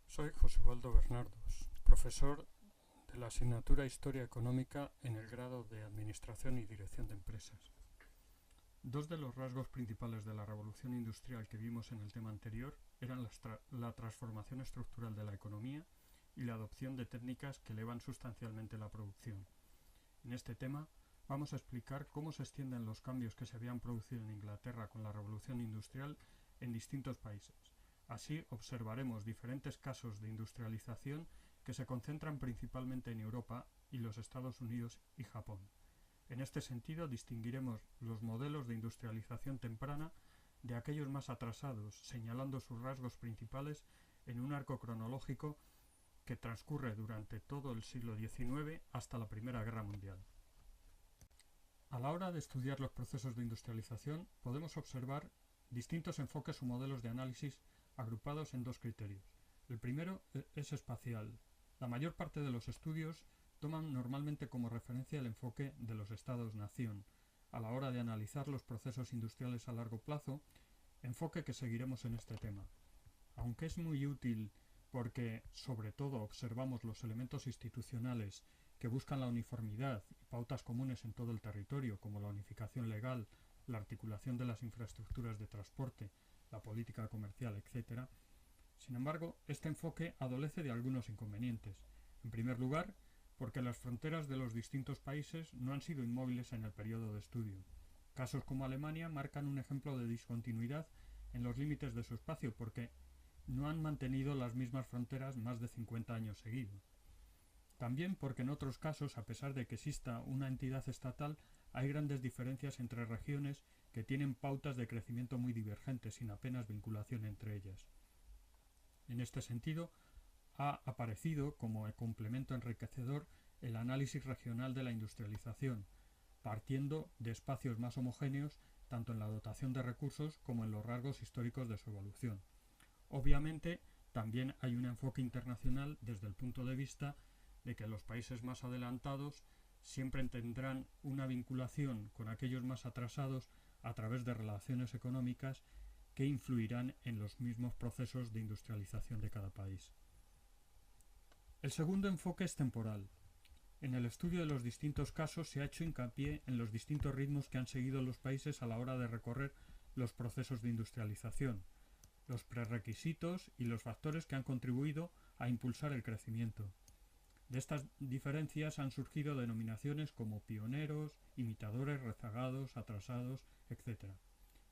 Soy José Waldo Bernardos, profesor de la asignatura Historia Económica en el grado de Administración y Dirección de Empresas. Dos de los rasgos principales de la revolución industrial que vimos en el tema anterior eran la transformación estructural de la economía y la adopción de técnicas que elevan sustancialmente la producción. En este tema vamos a explicar cómo se extienden los cambios que se habían producido en Inglaterra con la revolución industrial en distintos países. Así observaremos diferentes casos de industrialización que se concentran principalmente en Europa y los Estados Unidos y Japón. En este sentido distinguiremos los modelos de industrialización temprana de aquellos más atrasados, señalando sus rasgos principales en un arco cronológico que transcurre durante todo el siglo XIX hasta la Primera Guerra Mundial. A la hora de estudiar los procesos de industrialización podemos observar distintos enfoques o modelos de análisis agrupados en dos criterios. El primero es espacial. La mayor parte de los estudios toman normalmente como referencia el enfoque de los estados-nación a la hora de analizar los procesos industriales a largo plazo, enfoque que seguiremos en este tema. Aunque es muy útil porque sobre todo observamos los elementos institucionales que buscan la uniformidad y pautas comunes en todo el territorio, como la unificación legal, la articulación de las infraestructuras de transporte, la política comercial, etc. Sin embargo, este enfoque adolece de algunos inconvenientes. En primer lugar, porque las fronteras de los distintos países no han sido inmóviles en el periodo de estudio. Casos como Alemania marcan un ejemplo de discontinuidad en los límites de su espacio porque no han mantenido las mismas fronteras más de 50 años seguidos. También porque en otros casos, a pesar de que exista una entidad estatal, hay grandes diferencias entre regiones que tienen pautas de crecimiento muy divergentes, sin apenas vinculación entre ellas. En este sentido, ha aparecido como complemento enriquecedor el análisis regional de la industrialización, partiendo de espacios más homogéneos tanto en la dotación de recursos como en los rasgos históricos de su evolución. Obviamente, también hay un enfoque internacional desde el punto de vista de que los países más adelantados siempre tendrán una vinculación con aquellos más atrasados a través de relaciones económicas que influirán en los mismos procesos de industrialización de cada país. El segundo enfoque es temporal. En el estudio de los distintos casos se ha hecho hincapié en los distintos ritmos que han seguido los países a la hora de recorrer los procesos de industrialización, los prerequisitos y los factores que han contribuido a impulsar el crecimiento. De estas diferencias han surgido denominaciones como pioneros, imitadores, rezagados, atrasados, etc.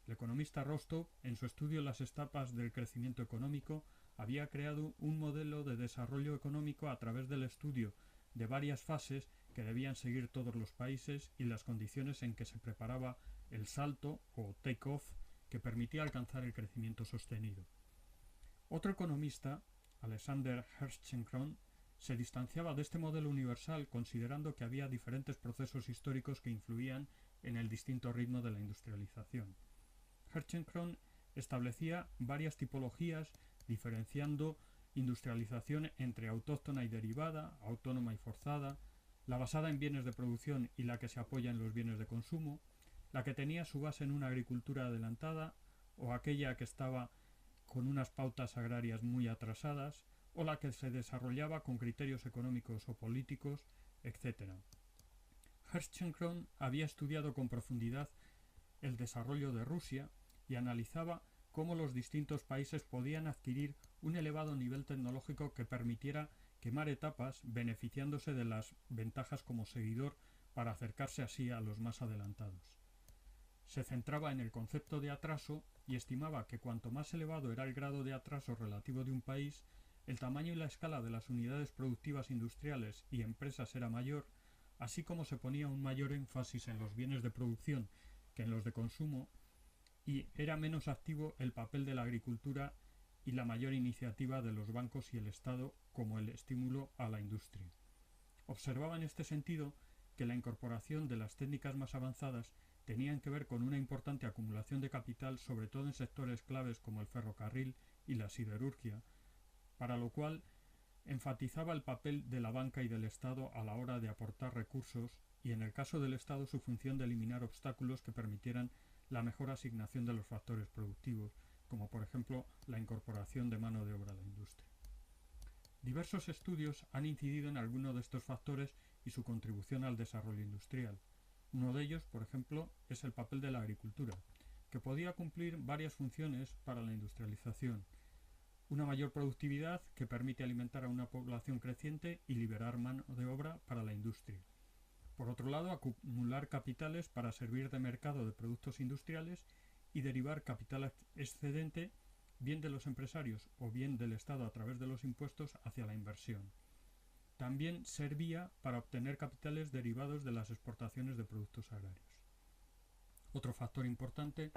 El economista Rostow, en su estudio Las etapas del crecimiento económico, había creado un modelo de desarrollo económico a través del estudio de varias fases que debían seguir todos los países y las condiciones en que se preparaba el salto o take-off que permitía alcanzar el crecimiento sostenido. Otro economista, Alexander Hertzsprung, se distanciaba de este modelo universal considerando que había diferentes procesos históricos que influían en el distinto ritmo de la industrialización. Hertzsprung establecía varias tipologías diferenciando industrialización entre autóctona y derivada, autónoma y forzada, la basada en bienes de producción y la que se apoya en los bienes de consumo, la que tenía su base en una agricultura adelantada o aquella que estaba con unas pautas agrarias muy atrasadas, o la que se desarrollaba con criterios económicos o políticos, etc. Hertzsprung había estudiado con profundidad el desarrollo de Rusia y analizaba cómo los distintos países podían adquirir un elevado nivel tecnológico que permitiera quemar etapas beneficiándose de las ventajas como seguidor para acercarse así a los más adelantados. Se centraba en el concepto de atraso y estimaba que cuanto más elevado era el grado de atraso relativo de un país, el tamaño y la escala de las unidades productivas industriales y empresas era mayor, así como se ponía un mayor énfasis en los bienes de producción que en los de consumo, y era menos activo el papel de la agricultura y la mayor iniciativa de los bancos y el Estado como el estímulo a la industria. Observaba en este sentido que la incorporación de las técnicas más avanzadas tenían que ver con una importante acumulación de capital, sobre todo en sectores claves como el ferrocarril y la siderurgia, para lo cual enfatizaba el papel de la banca y del Estado a la hora de aportar recursos y, en el caso del Estado, su función de eliminar obstáculos que permitieran la mejor asignación de los factores productivos, como por ejemplo la incorporación de mano de obra a la industria. Diversos estudios han incidido en alguno de estos factores y su contribución al desarrollo industrial. Uno de ellos, por ejemplo, es el papel de la agricultura, que podía cumplir varias funciones para la industrialización. Una mayor productividad que permite alimentar a una población creciente y liberar mano de obra para la industria. Por otro lado, acumular capitales para servir de mercado de productos industriales y derivar capital excedente bien de los empresarios o bien del Estado a través de los impuestos hacia la inversión. También servía para obtener capitales derivados de las exportaciones de productos agrarios. Otro factor importante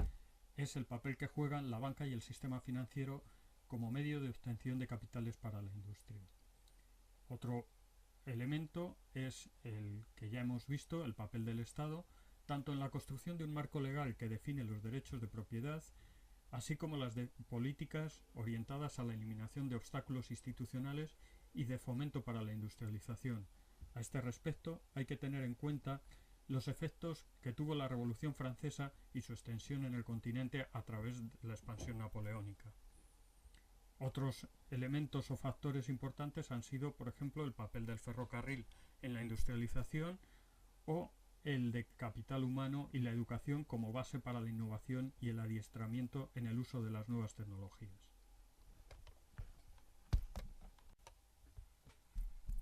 es el papel que juegan la banca y el sistema financiero como medio de obtención de capitales para la industria. Otro elemento es el que ya hemos visto, el papel del Estado, tanto en la construcción de un marco legal que define los derechos de propiedad, así como las de políticas orientadas a la eliminación de obstáculos institucionales y de fomento para la industrialización. A este respecto, hay que tener en cuenta los efectos que tuvo la Revolución Francesa y su extensión en el continente a través de la expansión napoleónica. Otros elementos o factores importantes han sido, por ejemplo, el papel del ferrocarril en la industrialización o el de capital humano y la educación como base para la innovación y el adiestramiento en el uso de las nuevas tecnologías.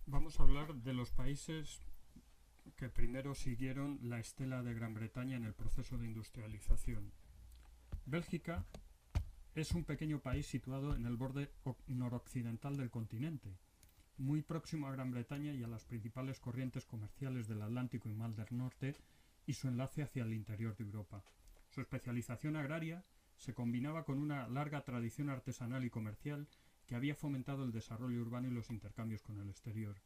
Vamos a hablar de los países que primero siguieron la estela de Gran Bretaña en el proceso de industrialización. Bélgica es un pequeño país situado en el borde noroccidental del continente, muy próximo a Gran Bretaña y a las principales corrientes comerciales del Atlántico y Mar del Norte y su enlace hacia el interior de Europa. Su especialización agraria se combinaba con una larga tradición artesanal y comercial que había fomentado el desarrollo urbano y los intercambios con el exterior.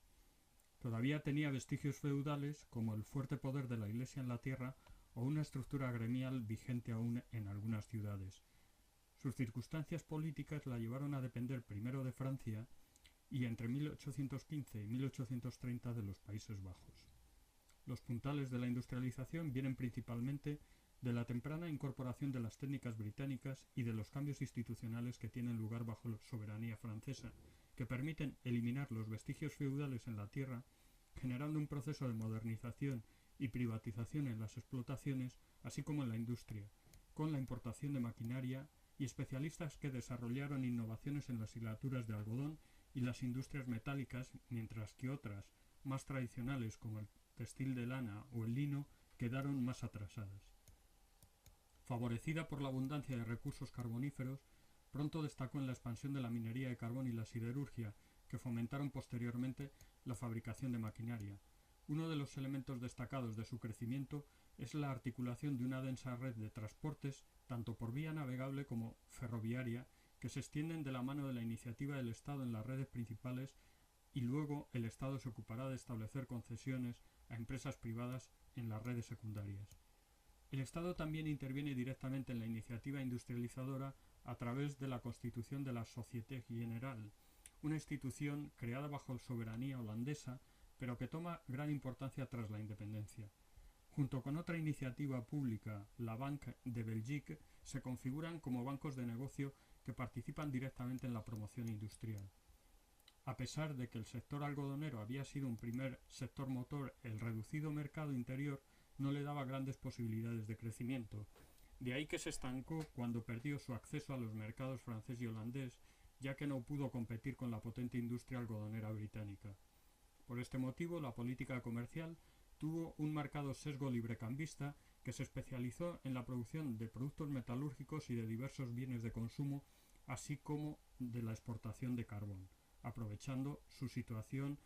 Todavía tenía vestigios feudales como el fuerte poder de la Iglesia en la tierra o una estructura gremial vigente aún en algunas ciudades. Sus circunstancias políticas la llevaron a depender primero de Francia y entre 1815 y 1830 de los Países Bajos. Los puntales de la industrialización vienen principalmente de la temprana incorporación de las técnicas británicas y de los cambios institucionales que tienen lugar bajo la soberanía francesa, que permiten eliminar los vestigios feudales en la tierra, generando un proceso de modernización y privatización en las explotaciones, así como en la industria, con la importación de maquinaria y especialistas que desarrollaron innovaciones en las hilaturas de algodón y las industrias metálicas, mientras que otras, más tradicionales como el textil de lana o el lino, quedaron más atrasadas. Favorecida por la abundancia de recursos carboníferos, pronto destacó en la expansión de la minería de carbón y la siderurgia, que fomentaron posteriormente la fabricación de maquinaria. Uno de los elementos destacados de su crecimiento es la articulación de una densa red de transportes, tanto por vía navegable como ferroviaria, que se extienden de la mano de la iniciativa del Estado en las redes principales y luego el Estado se ocupará de establecer concesiones a empresas privadas en las redes secundarias. El Estado también interviene directamente en la iniciativa industrializadora a través de la constitución de la Société Générale, una institución creada bajo soberanía holandesa, pero que toma gran importancia tras la independencia. Junto con otra iniciativa pública, la Banque de Belgique, se configuran como bancos de negocio que participan directamente en la promoción industrial. A pesar de que el sector algodonero había sido un primer sector motor, el reducido mercado interior no le daba grandes posibilidades de crecimiento. De ahí que se estancó cuando perdió su acceso a los mercados francés y holandés, ya que no pudo competir con la potente industria algodonera británica. Por este motivo, la política comercial tuvo un marcado sesgo librecambista que se especializó en la producción de productos metalúrgicos y de diversos bienes de consumo, así como de la exportación de carbón, aprovechando su situación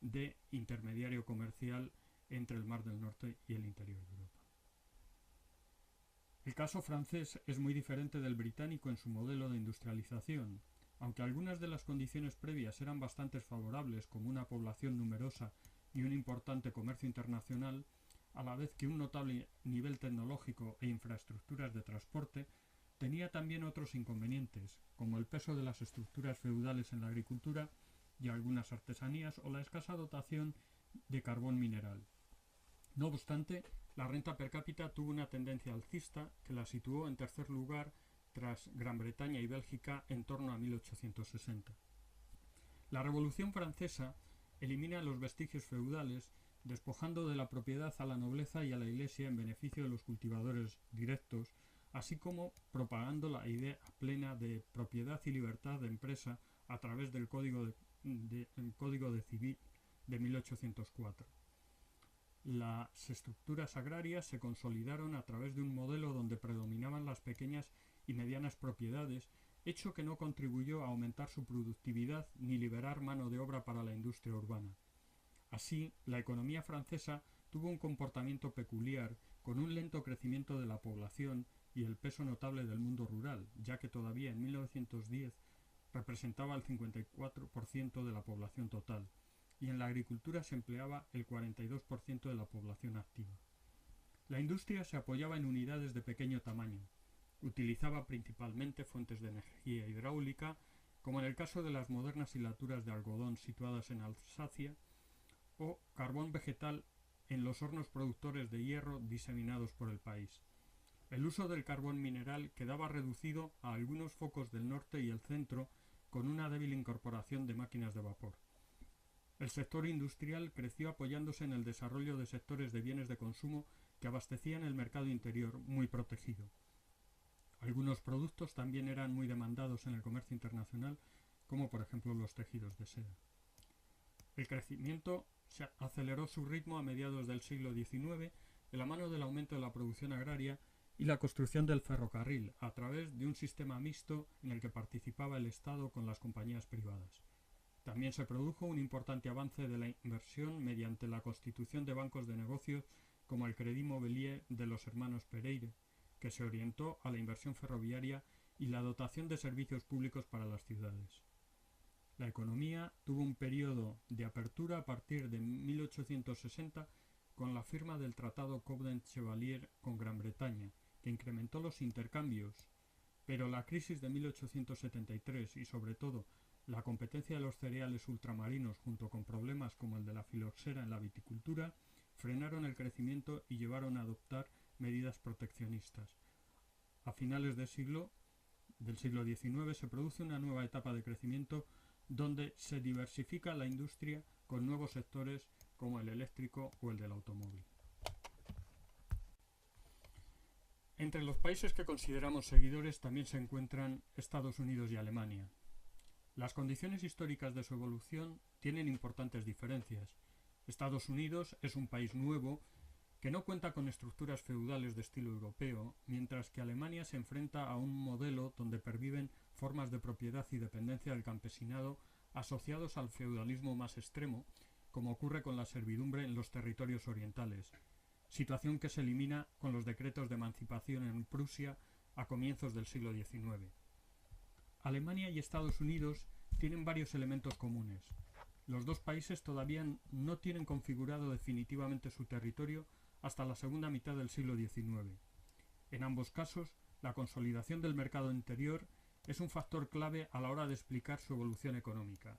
de intermediario comercial entre el Mar del Norte y el interior de Europa. El caso francés es muy diferente del británico en su modelo de industrialización. Aunque algunas de las condiciones previas eran bastante favorables, como una población numerosa y un importante comercio internacional, a la vez que un notable nivel tecnológico e infraestructuras de transporte, tenía también otros inconvenientes, como el peso de las estructuras feudales en la agricultura y algunas artesanías o la escasa dotación de carbón mineral. No obstante, la renta per cápita tuvo una tendencia alcista que la situó en tercer lugar tras Gran Bretaña y Bélgica en torno a 1860. La Revolución Francesa elimina los vestigios feudales, despojando de la propiedad a la nobleza y a la Iglesia en beneficio de los cultivadores directos, así como propagando la idea plena de propiedad y libertad de empresa a través del Código de Civil de 1804. Las estructuras agrarias se consolidaron a través de un modelo donde predominaban las pequeñas y medianas propiedades, hecho que no contribuyó a aumentar su productividad ni liberar mano de obra para la industria urbana. Así, la economía francesa tuvo un comportamiento peculiar, con un lento crecimiento de la población y el peso notable del mundo rural, ya que todavía en 1910 representaba el 54% de la población total, y en la agricultura se empleaba el 42% de la población activa. La industria se apoyaba en unidades de pequeño tamaño. Utilizaba principalmente fuentes de energía hidráulica, como en el caso de las modernas hilaturas de algodón situadas en Alsacia, o carbón vegetal en los hornos productores de hierro diseminados por el país. El uso del carbón mineral quedaba reducido a algunos focos del norte y el centro, con una débil incorporación de máquinas de vapor. El sector industrial creció apoyándose en el desarrollo de sectores de bienes de consumo que abastecían el mercado interior, muy protegido. Algunos productos también eran muy demandados en el comercio internacional, como por ejemplo los tejidos de seda. El crecimiento se aceleró su ritmo a mediados del siglo XIX de la mano del aumento de la producción agraria y la construcción del ferrocarril a través de un sistema mixto en el que participaba el Estado con las compañías privadas. También se produjo un importante avance de la inversión mediante la constitución de bancos de negocios como el Crédit Mobilier de los hermanos Pereire, que se orientó a la inversión ferroviaria y la dotación de servicios públicos para las ciudades. La economía tuvo un periodo de apertura a partir de 1860 con la firma del Tratado Covenant-Chevalier con Gran Bretaña, que incrementó los intercambios, pero la crisis de 1873 y sobre todo la competencia de los cereales ultramarinos junto con problemas como el de la filoxera en la viticultura frenaron el crecimiento y llevaron a adoptar medidas proteccionistas. A finales del siglo XIX se produce una nueva etapa de crecimiento donde se diversifica la industria con nuevos sectores como el eléctrico o el del automóvil. Entre los países que consideramos seguidores también se encuentran Estados Unidos y Alemania. Las condiciones históricas de su evolución tienen importantes diferencias. Estados Unidos es un país nuevo que no cuenta con estructuras feudales de estilo europeo, mientras que Alemania se enfrenta a un modelo donde perviven formas de propiedad y dependencia del campesinado asociados al feudalismo más extremo, como ocurre con la servidumbre en los territorios orientales, situación que se elimina con los decretos de emancipación en Prusia a comienzos del siglo XIX. Alemania y Estados Unidos tienen varios elementos comunes. Los dos países todavía no tienen configurado definitivamente su territorio hasta la segunda mitad del siglo XIX. En ambos casos, la consolidación del mercado interior es un factor clave a la hora de explicar su evolución económica.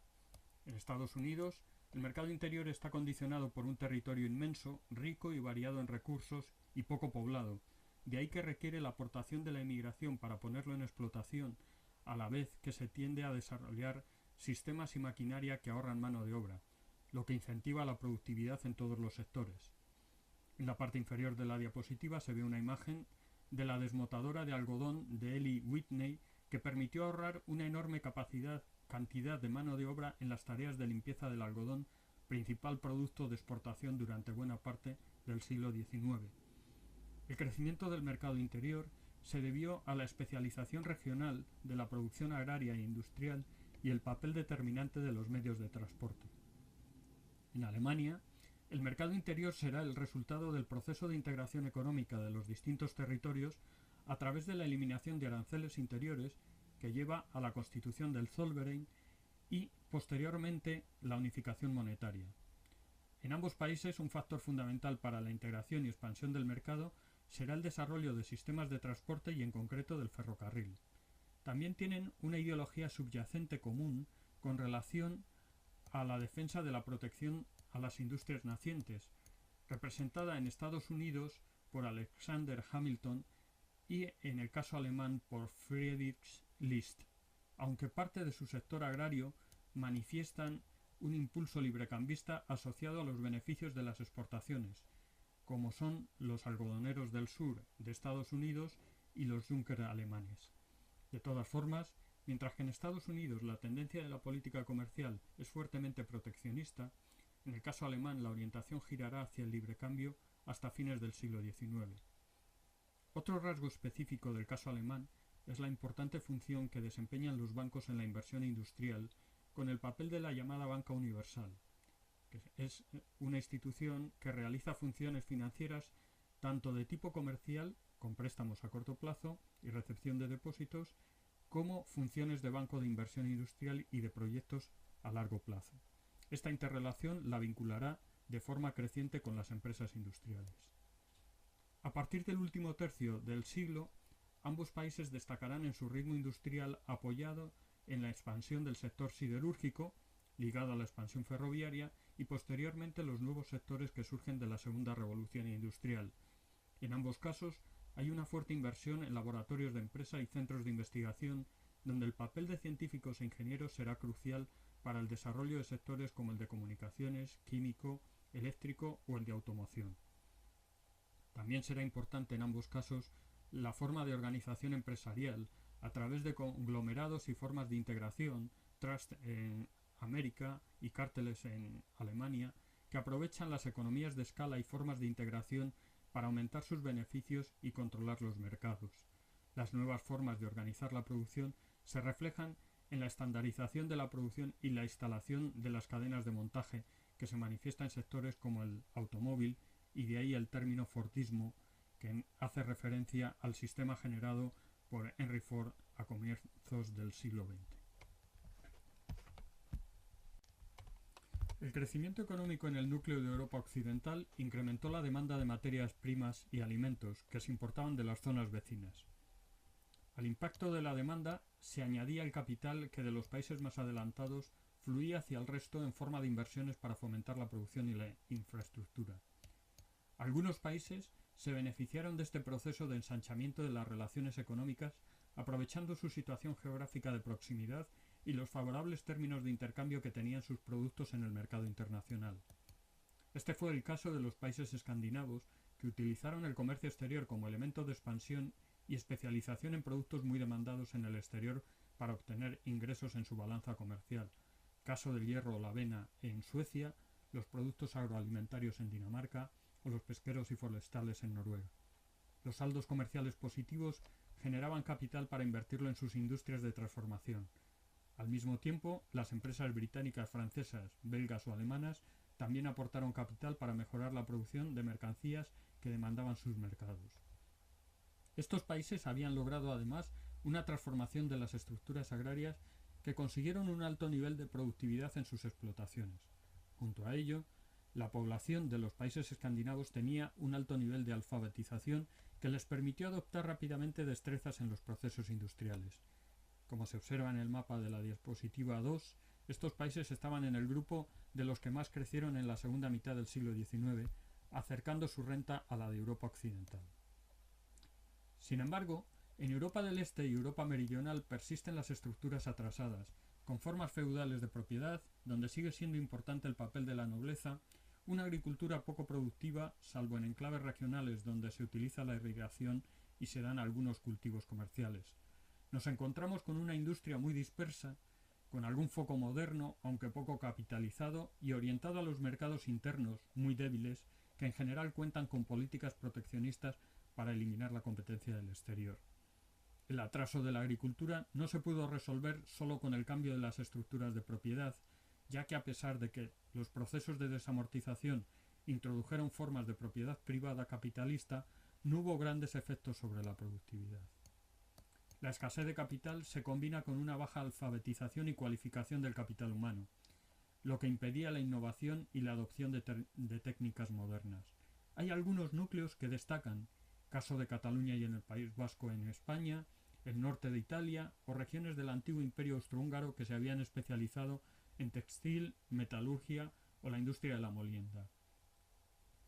En Estados Unidos, el mercado interior está condicionado por un territorio inmenso, rico y variado en recursos y poco poblado, de ahí que requiere la aportación de la inmigración para ponerlo en explotación, a la vez que se tiende a desarrollar sistemas y maquinaria que ahorran mano de obra, lo que incentiva la productividad en todos los sectores. En la parte inferior de la diapositiva se ve una imagen de la desmotadora de algodón de Eli Whitney que permitió ahorrar una enorme cantidad de mano de obra en las tareas de limpieza del algodón, principal producto de exportación durante buena parte del siglo XIX. El crecimiento del mercado interior se debió a la especialización regional de la producción agraria e industrial y el papel determinante de los medios de transporte. En Alemania, el mercado interior será el resultado del proceso de integración económica de los distintos territorios a través de la eliminación de aranceles interiores que lleva a la constitución del Zollverein y, posteriormente, la unificación monetaria. En ambos países, un factor fundamental para la integración y expansión del mercado será el desarrollo de sistemas de transporte y, en concreto, del ferrocarril. También tienen una ideología subyacente común con relación a la defensa de la protección a las industrias nacientes, representada en Estados Unidos por Alexander Hamilton y en el caso alemán por Friedrich List, aunque parte de su sector agrario manifiestan un impulso librecambista asociado a los beneficios de las exportaciones, como son los algodoneros del sur de Estados Unidos y los Juncker alemanes. De todas formas, mientras que en Estados Unidos la tendencia de la política comercial es fuertemente proteccionista, en el caso alemán la orientación girará hacia el librecambio hasta fines del siglo XIX. Otro rasgo específico del caso alemán es la importante función que desempeñan los bancos en la inversión industrial, con el papel de la llamada banca universal, que es una institución que realiza funciones financieras tanto de tipo comercial, con préstamos a corto plazo y recepción de depósitos, como funciones de banco de inversión industrial y de proyectos a largo plazo. Esta interrelación la vinculará de forma creciente con las empresas industriales. A partir del último tercio del siglo, ambos países destacarán en su ritmo industrial apoyado en la expansión del sector siderúrgico, ligado a la expansión ferroviaria, y posteriormente los nuevos sectores que surgen de la segunda revolución industrial. En ambos casos hay una fuerte inversión en laboratorios de empresa y centros de investigación, donde el papel de científicos e ingenieros será crucial para el desarrollo de sectores como el de comunicaciones, químico, eléctrico o el de automoción. También será importante en ambos casos la forma de organización empresarial a través de conglomerados y formas de integración, trust en América y cárteles en Alemania, que aprovechan las economías de escala y formas de integración para aumentar sus beneficios y controlar los mercados. Las nuevas formas de organizar la producción se reflejan en la estandarización de la producción y la instalación de las cadenas de montaje, que se manifiesta en sectores como el automóvil, y de ahí el término Fordismo, que hace referencia al sistema generado por Henry Ford a comienzos del siglo XX. El crecimiento económico en el núcleo de Europa occidental incrementó la demanda de materias primas y alimentos que se importaban de las zonas vecinas. Al impacto de la demanda se añadía el capital que de los países más adelantados fluía hacia el resto en forma de inversiones para fomentar la producción y la infraestructura. Algunos países se beneficiaron de este proceso de ensanchamiento de las relaciones económicas, aprovechando su situación geográfica de proximidad y los favorables términos de intercambio que tenían sus productos en el mercado internacional. Este fue el caso de los países escandinavos, que utilizaron el comercio exterior como elemento de expansión y especialización en productos muy demandados en el exterior para obtener ingresos en su balanza comercial. Caso del hierro o la avena en Suecia, los productos agroalimentarios en Dinamarca o los pesqueros y forestales en Noruega. Los saldos comerciales positivos generaban capital para invertirlo en sus industrias de transformación. Al mismo tiempo, las empresas británicas, francesas, belgas o alemanas también aportaron capital para mejorar la producción de mercancías que demandaban sus mercados. Estos países habían logrado además una transformación de las estructuras agrarias que consiguieron un alto nivel de productividad en sus explotaciones. Junto a ello, la población de los países escandinavos tenía un alto nivel de alfabetización que les permitió adoptar rápidamente destrezas en los procesos industriales. Como se observa en el mapa de la diapositiva 2, estos países estaban en el grupo de los que más crecieron en la segunda mitad del siglo XIX, acercando su renta a la de Europa occidental. Sin embargo, en Europa del Este y Europa meridional persisten las estructuras atrasadas, con formas feudales de propiedad, donde sigue siendo importante el papel de la nobleza, una agricultura poco productiva, salvo en enclaves regionales donde se utiliza la irrigación y se dan algunos cultivos comerciales. Nos encontramos con una industria muy dispersa, con algún foco moderno, aunque poco capitalizado, y orientado a los mercados internos, muy débiles, que en general cuentan con políticas proteccionistas para eliminar la competencia del exterior. El atraso de la agricultura no se pudo resolver solo con el cambio de las estructuras de propiedad, ya que a pesar de que los procesos de desamortización introdujeron formas de propiedad privada capitalista, no hubo grandes efectos sobre la productividad. La escasez de capital se combina con una baja alfabetización y cualificación del capital humano, lo que impedía la innovación y la adopción de técnicas modernas. Hay algunos núcleos que destacan, caso de Cataluña y en el País Vasco en España, el norte de Italia o regiones del antiguo imperio austrohúngaro que se habían especializado en textil, metalurgia o la industria de la molienda.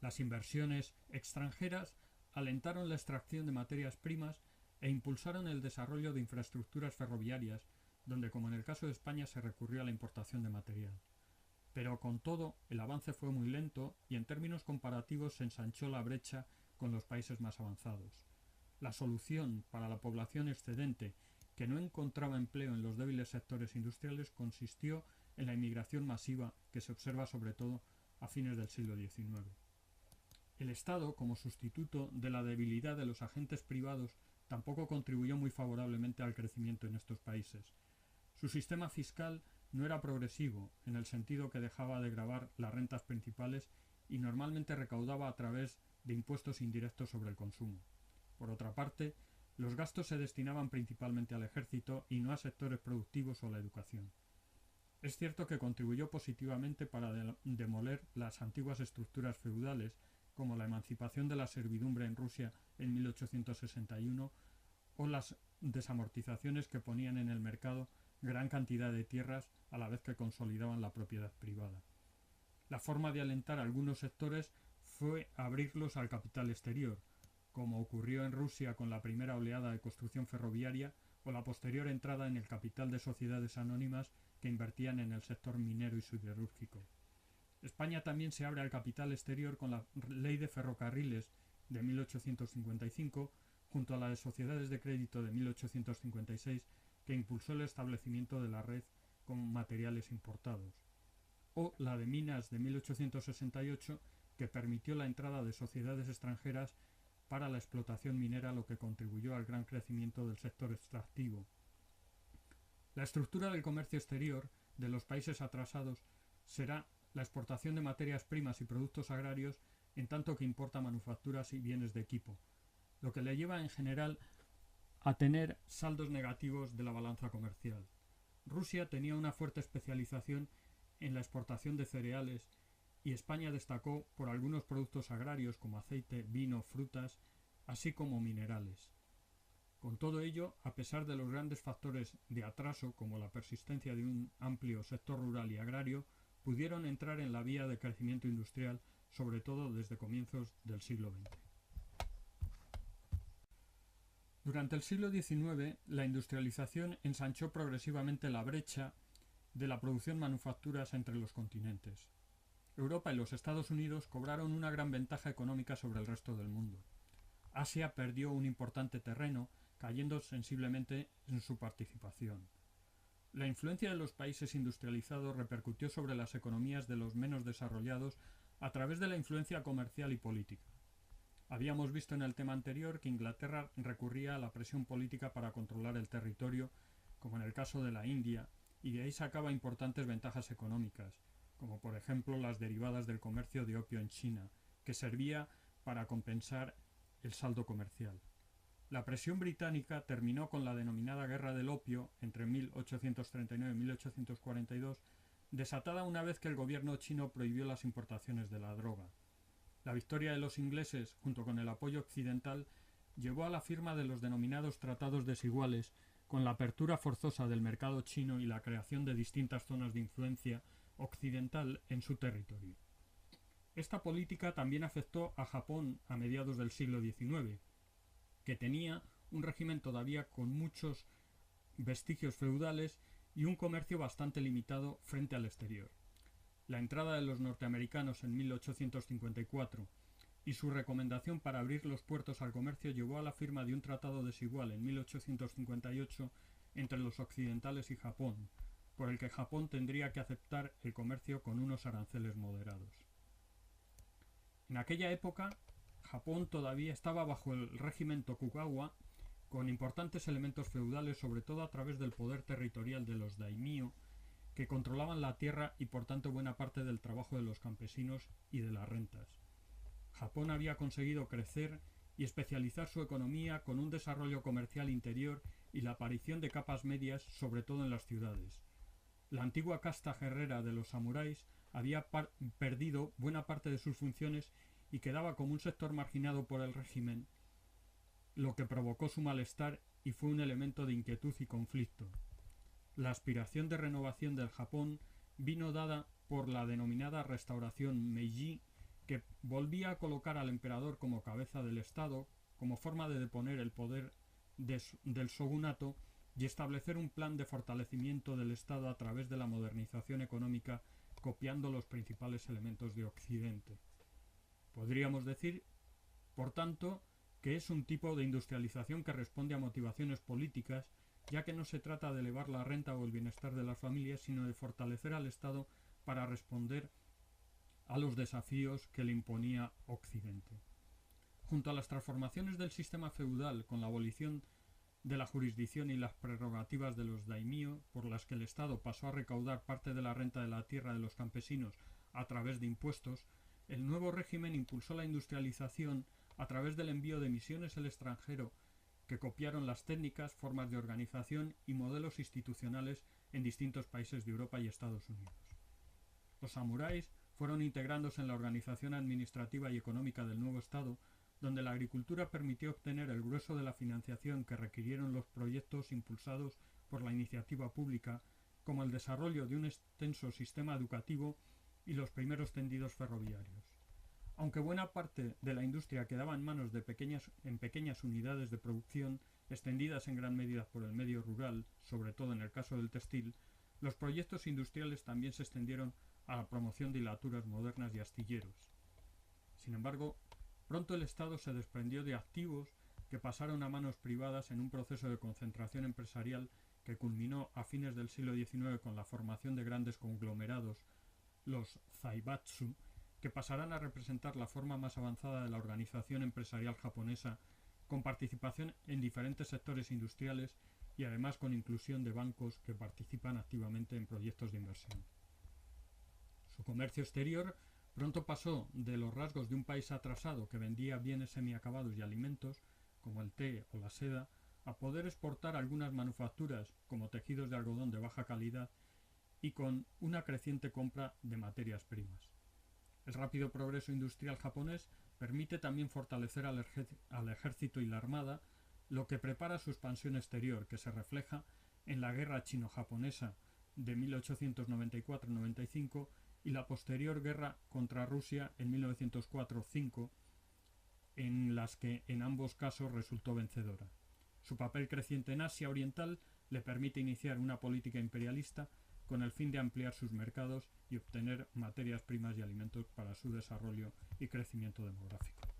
Las inversiones extranjeras alentaron la extracción de materias primas e impulsaron el desarrollo de infraestructuras ferroviarias, donde, como en el caso de España, se recurrió a la importación de material. Pero con todo, el avance fue muy lento y en términos comparativos se ensanchó la brecha con los países más avanzados. La solución para la población excedente que no encontraba empleo en los débiles sectores industriales consistió en la inmigración masiva que se observa sobre todo a fines del siglo XIX. El Estado, como sustituto de la debilidad de los agentes privados, tampoco contribuyó muy favorablemente al crecimiento en estos países. Su sistema fiscal no era progresivo, en el sentido que dejaba de gravar las rentas principales y normalmente recaudaba a través de impuestos indirectos sobre el consumo. Por otra parte, los gastos se destinaban principalmente al ejército y no a sectores productivos o la educación. Es cierto que contribuyó positivamente para demoler las antiguas estructuras feudales, como la emancipación de la servidumbre en Rusia en 1861 o las desamortizaciones que ponían en el mercado gran cantidad de tierras a la vez que consolidaban la propiedad privada. La forma de alentar a algunos sectores fue abrirlos al capital exterior, como ocurrió en Rusia con la primera oleada de construcción ferroviaria o la posterior entrada en el capital de sociedades anónimas que invertían en el sector minero y siderúrgico. España también se abre al capital exterior con la Ley de Ferrocarriles de 1855, junto a la de Sociedades de Crédito de 1856, que impulsó el establecimiento de la red con materiales importados, o la de Minas de 1868, que permitió la entrada de sociedades extranjeras para la explotación minera, lo que contribuyó al gran crecimiento del sector extractivo. La estructura del comercio exterior de los países atrasados será la exportación de materias primas y productos agrarios, en tanto que importa manufacturas y bienes de equipo, lo que le lleva en general a tener saldos negativos de la balanza comercial. Rusia tenía una fuerte especialización en la exportación de cereales y España destacó por algunos productos agrarios como aceite, vino, frutas, así como minerales. Con todo ello, a pesar de los grandes factores de atraso como la persistencia de un amplio sector rural y agrario, pudieron entrar en la vía de crecimiento industrial, sobre todo desde comienzos del siglo XX. Durante el siglo XIX, la industrialización ensanchó progresivamente la brecha de la producción manufacturas entre los continentes. Europa y los Estados Unidos cobraron una gran ventaja económica sobre el resto del mundo. Asia perdió un importante terreno, cayendo sensiblemente en su participación. La influencia de los países industrializados repercutió sobre las economías de los menos desarrollados a través de la influencia comercial y política. Habíamos visto en el tema anterior que Inglaterra recurría a la presión política para controlar el territorio, como en el caso de la India, y de ahí sacaba importantes ventajas económicas, como por ejemplo las derivadas del comercio de opio en China, que servía para compensar el saldo comercial. La presión británica terminó con la denominada Guerra del Opio entre 1839 y 1842, desatada una vez que el gobierno chino prohibió las importaciones de la droga. La victoria de los ingleses, junto con el apoyo occidental, llevó a la firma de los denominados tratados desiguales, con la apertura forzosa del mercado chino y la creación de distintas zonas de influencia occidental en su territorio. Esta política también afectó a Japón a mediados del siglo XIX, que tenía un régimen todavía con muchos vestigios feudales y un comercio bastante limitado frente al exterior. La entrada de los norteamericanos en 1854 y su recomendación para abrir los puertos al comercio llevó a la firma de un tratado desigual en 1858 entre los occidentales y Japón, por el que Japón tendría que aceptar el comercio con unos aranceles moderados. En aquella época, Japón todavía estaba bajo el régimen Tokugawa, con importantes elementos feudales, sobre todo a través del poder territorial de los daimyo, que controlaban la tierra y por tanto buena parte del trabajo de los campesinos y de las rentas. Japón había conseguido crecer y especializar su economía con un desarrollo comercial interior y la aparición de capas medias, sobre todo en las ciudades. La antigua casta guerrera de los samuráis había perdido buena parte de sus funciones y quedaba como un sector marginado por el régimen, lo que provocó su malestar y fue un elemento de inquietud y conflicto. La aspiración de renovación del Japón vino dada por la denominada restauración Meiji, que volvía a colocar al emperador como cabeza del Estado, como forma de deponer el poder del shogunato y establecer un plan de fortalecimiento del Estado a través de la modernización económica, copiando los principales elementos de Occidente. Podríamos decir, por tanto, que es un tipo de industrialización que responde a motivaciones políticas, ya que no se trata de elevar la renta o el bienestar de las familias, sino de fortalecer al Estado para responder a los desafíos que le imponía Occidente. Junto a las transformaciones del sistema feudal con la abolición de la jurisdicción y las prerrogativas de los daimyo, por las que el Estado pasó a recaudar parte de la renta de la tierra de los campesinos a través de impuestos, el nuevo régimen impulsó la industrialización a través del envío de misiones al extranjero que copiaron las técnicas, formas de organización y modelos institucionales en distintos países de Europa y Estados Unidos. Los samuráis fueron integrándose en la organización administrativa y económica del nuevo Estado, donde la agricultura permitió obtener el grueso de la financiación que requirieron los proyectos impulsados por la iniciativa pública, como el desarrollo de un extenso sistema educativo y los primeros tendidos ferroviarios. Aunque buena parte de la industria quedaba en manos de pequeñas unidades de producción, extendidas en gran medida por el medio rural, sobre todo en el caso del textil, los proyectos industriales también se extendieron a la promoción de hilaturas modernas y astilleros. Sin embargo, pronto el Estado se desprendió de activos que pasaron a manos privadas en un proceso de concentración empresarial que culminó a fines del siglo XIX con la formación de grandes conglomerados, los zaibatsu, que pasarán a representar la forma más avanzada de la organización empresarial japonesa, con participación en diferentes sectores industriales y además con inclusión de bancos que participan activamente en proyectos de inversión. Su comercio exterior pronto pasó de los rasgos de un país atrasado que vendía bienes semiacabados y alimentos, como el té o la seda, a poder exportar algunas manufacturas, como tejidos de algodón de baja calidad, y con una creciente compra de materias primas. El rápido progreso industrial japonés permite también fortalecer al ejército y la armada, lo que prepara su expansión exterior, que se refleja en la guerra chino-japonesa de 1894-95 y la posterior guerra contra Rusia en 1904-05, en las que en ambos casos resultó vencedora. Su papel creciente en Asia Oriental le permite iniciar una política imperialista con el fin de ampliar sus mercados y obtener materias primas y alimentos para su desarrollo y crecimiento demográfico.